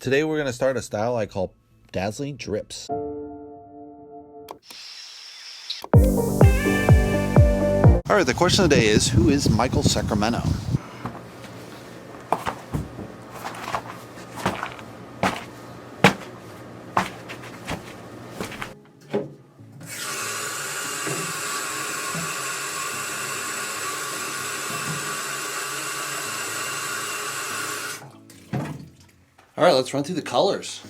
Today we're going to start a style I call Dazzling Drips. Alright, the question of the day is, who is Michael Sacramento? Alright, let's run through the colors.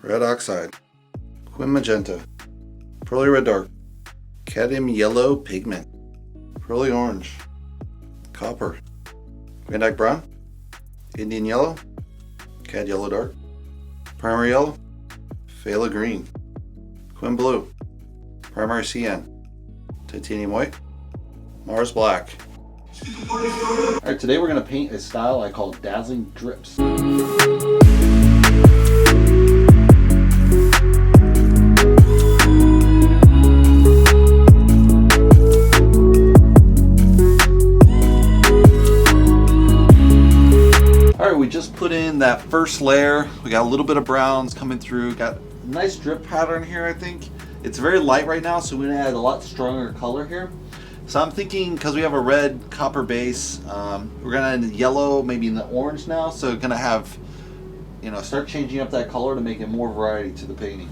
Red oxide, quin magenta, pearly red dark, cadmium yellow pigment, pearly orange, copper, Van Dyke brown, Indian yellow, cad yellow dark, primary yellow, phthalo green, quin blue, primary cyan, titanium white, Mars black. Alright, today we're going to paint a style I call Dazzling Drips. Alright, we just put in that first layer. We got a little bit of browns coming through. Got a nice drip pattern here, I think. It's very light right now, so we're going to add a lot stronger color here. So I'm thinking, because we have a red copper base, we're going to add yellow, maybe in the orange now. So we're going to have, start changing up that color to make it more variety to the painting.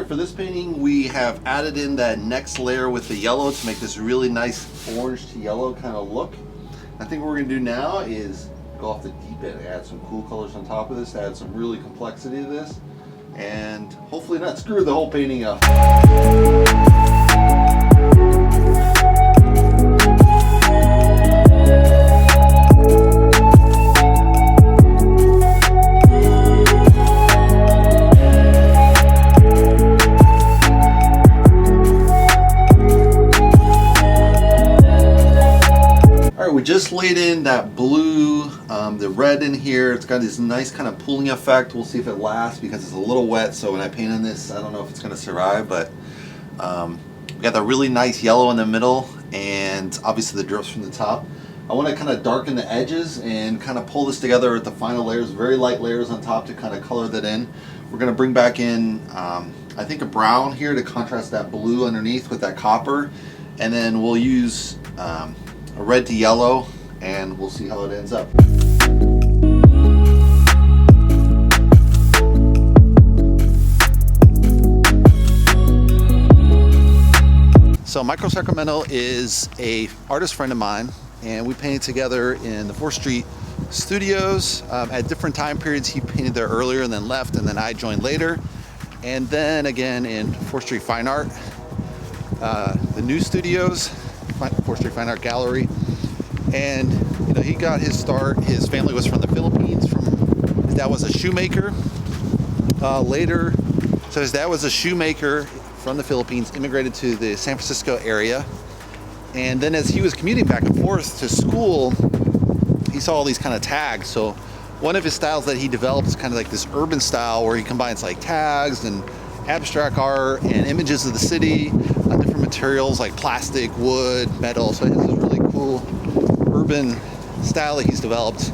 For this painting, we have added in that next layer with the yellow to make this really nice orange to yellow kind of look. I think what we're going to do now is go off the deep end, add some cool colors on top of this, add some really complexity to this, and hopefully not screw the whole painting up. We just laid in that blue, the red in here. It's got this nice kind of pooling effect. We'll see if it lasts because it's a little wet. So when I paint on this, I don't know if it's going to survive. But we got the really nice yellow in the middle, and obviously the drips from the top. I want to kind of darken the edges and kind of pull this together at the final layers, very light layers on top to kind of color that in. We're going to bring back in, I think, a brown here to contrast that blue underneath with that copper, and then we'll use a red to yellow, and we'll see how it ends up. So Michael Sacramento is a artist friend of mine, and we painted together in the 4th Street studios. At different time periods, he painted there earlier and then left, and then I joined later. And then again in 4th Street Fine Art, the new studios, 4th Street Fine Art Gallery. And he got his start. His family was from the Philippines. His dad was a shoemaker. So his dad was a shoemaker from the Philippines, immigrated to the San Francisco area. And then as he was commuting back and forth to school, he saw all these kind of tags. So one of his styles that he developed is kind of like this urban style where he combines like tags and abstract art and images of the city on different materials like plastic, wood, metal. So he has this really cool urban style that he's developed.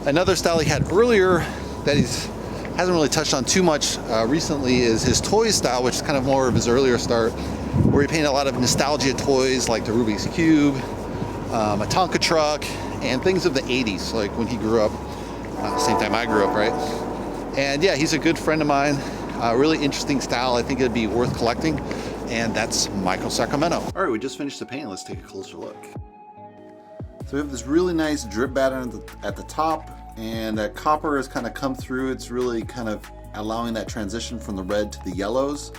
Another style he had earlier that hasn't really touched on too much recently is his toy style, which is kind of more of his earlier start, where he painted a lot of nostalgia toys like the Rubik's Cube, a Tonka truck, and things of the 80s, like when he grew up, same time I grew up, right? And yeah, he's a good friend of mine. Really interesting style. I think it'd be worth collecting, and that's Michael Sacramento. All right, we just finished the paint. Let's take a closer look. So we have this really nice drip pattern at the top, and that copper has kind of come through. It's really kind of allowing that transition from the red to the yellows.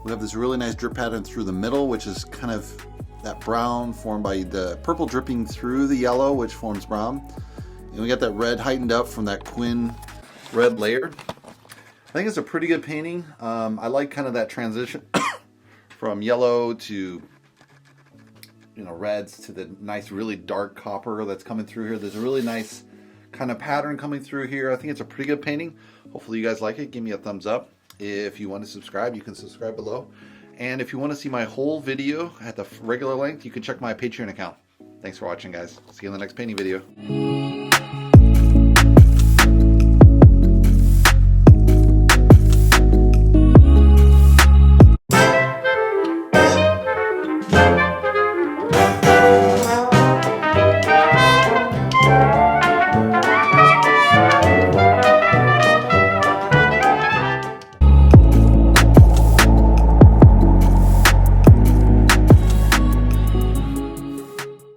We have this really nice drip pattern through the middle, which is kind of that brown formed by the purple dripping through the yellow, which forms brown. And we got that red heightened up from that quin red layer. I think it's a pretty good painting. I like kind of that transition from yellow to reds to the nice really dark copper that's coming through here. There's a really nice kind of pattern coming through here. I think it's a pretty good painting. Hopefully you guys like it. Give me a thumbs up. If you want to subscribe, you can subscribe below. And if you want to see my whole video at the regular length, you can check my Patreon account. Thanks for watching, guys. See you in the next painting video.